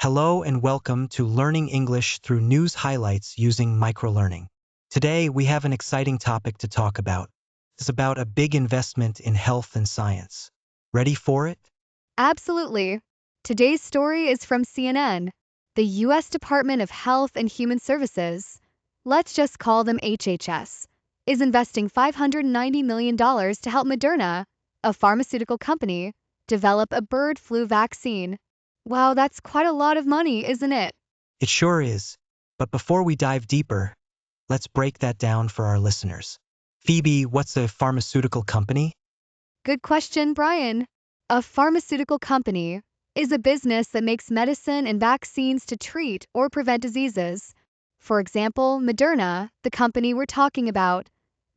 Hello and welcome to Learning English through news highlights using microlearning. Today, we have an exciting topic to talk about. It's about a big investment in health and science. Ready for it? Absolutely. Today's story is from CNN. The U.S. Department of Health and Human Services, let's just call them HHS, is investing $590 million to help Moderna, a pharmaceutical company, develop a bird flu vaccine. Wow, that's quite a lot of money, isn't it? It sure is. But before we dive deeper, let's break that down for our listeners. Phoebe, what's a pharmaceutical company? Good question, Brian. A pharmaceutical company is a business that makes medicine and vaccines to treat or prevent diseases. For example, Moderna, the company we're talking about,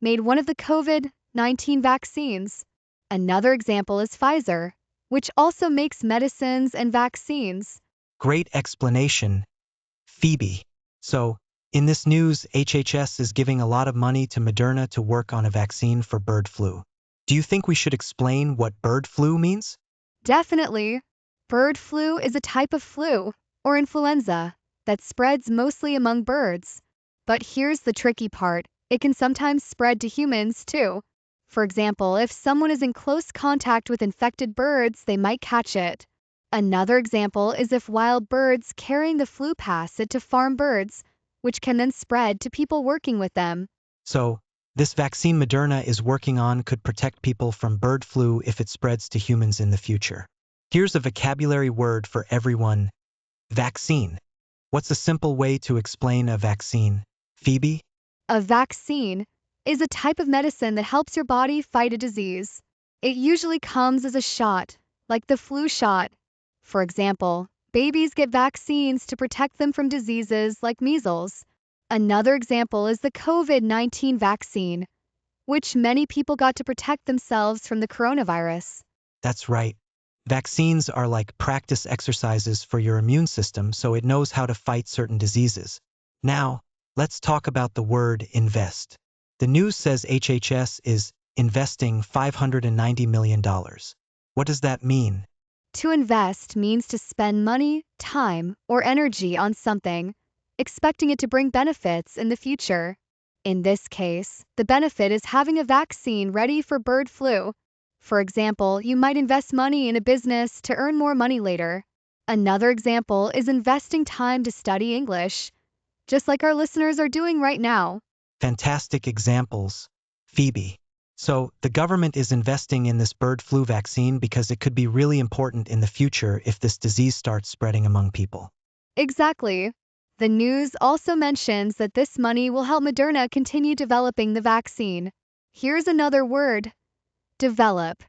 made one of the COVID-19 vaccines. Another example is Pfizer, which also makes medicines and vaccines. Great explanation, Phoebe. So, in this news, HHS is giving a lot of money to Moderna to work on a vaccine for bird flu. Do you think we should explain what bird flu means? Definitely. Bird flu is a type of flu, or influenza, that spreads mostly among birds. But here's the tricky part, it can sometimes spread to humans too. For example, if someone is in close contact with infected birds, they might catch it. Another example is if wild birds carrying the flu pass it to farm birds, which can then spread to people working with them. So, this vaccine Moderna is working on could protect people from bird flu if it spreads to humans in the future. Here's a vocabulary word for everyone: vaccine. What's a simple way to explain a vaccine? Phoebe? A vaccine is a type of medicine that helps your body fight a disease. It usually comes as a shot, like the flu shot. For example, babies get vaccines to protect them from diseases like measles. Another example is the COVID-19 vaccine, which many people got to protect themselves from the coronavirus. That's right. Vaccines are like practice exercises for your immune system so it knows how to fight certain diseases. Now, let's talk about the word invest. The news says HHS is investing $590 million. What does that mean? To invest means to spend money, time, or energy on something, expecting it to bring benefits in the future. In this case, the benefit is having a vaccine ready for bird flu. For example, you might invest money in a business to earn more money later. Another example is investing time to study English, just like our listeners are doing right now. Fantastic examples, Phoebe. So, the government is investing in this bird flu vaccine because it could be really important in the future if this disease starts spreading among people. Exactly. The news also mentions that this money will help Moderna continue developing the vaccine. Here's another word: develop.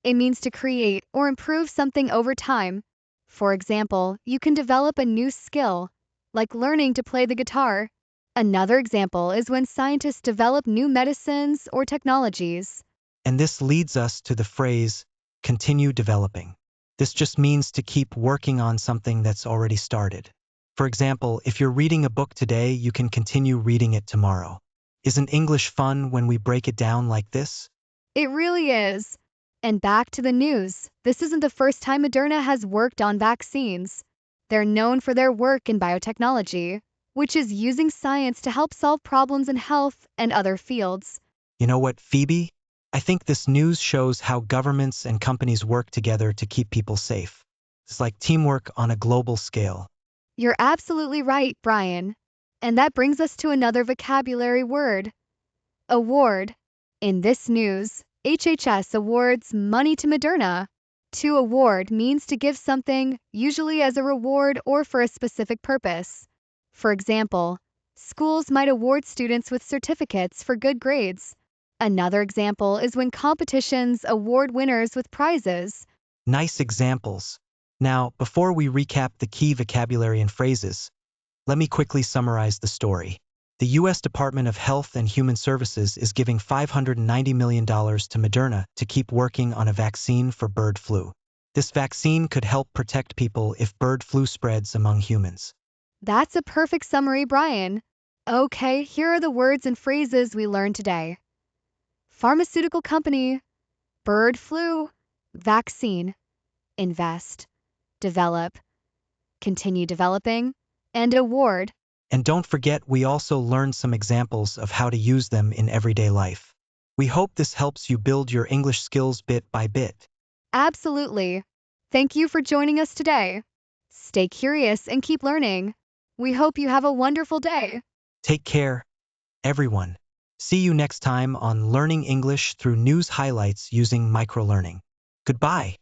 It means to create or improve something over time. For example, you can develop a new skill, like learning to play the guitar. Another example is when scientists develop new medicines or technologies. And this leads us to the phrase, continue developing. This just means to keep working on something that's already started. For example, if you're reading a book today, you can continue reading it tomorrow. Isn't English fun when we break it down like this? It really is. And back to the news. This isn't the first time Moderna has worked on vaccines. They're known for their work in biotechnology, which is using science to help solve problems in health and other fields. You know what, Phoebe? I think this news shows how governments and companies work together to keep people safe. It's like teamwork on a global scale. You're absolutely right, Brian. And that brings us to another vocabulary word: award. In this news, HHS awards money to Moderna. To award means to give something, usually as a reward or for a specific purpose. For example, schools might award students with certificates for good grades. Another example is when competitions award winners with prizes. Nice examples. Now, before we recap the key vocabulary and phrases, let me quickly summarize the story. The U.S. Department of Health and Human Services is giving $590 million to Moderna to keep working on a vaccine for bird flu. This vaccine could help protect people if bird flu spreads among humans. That's a perfect summary, Brian. Okay, here are the words and phrases we learned today: pharmaceutical company, bird flu, vaccine, invest, develop. continue developing, and award. And don't forget, we also learned some examples of how to use them in everyday life. We hope this helps you build your English skills bit by bit. Absolutely. Thank you for joining us today. Stay curious and keep learning. We hope you have a wonderful day. Take care, everyone. See you next time on Learning English through news highlights using microlearning. Goodbye.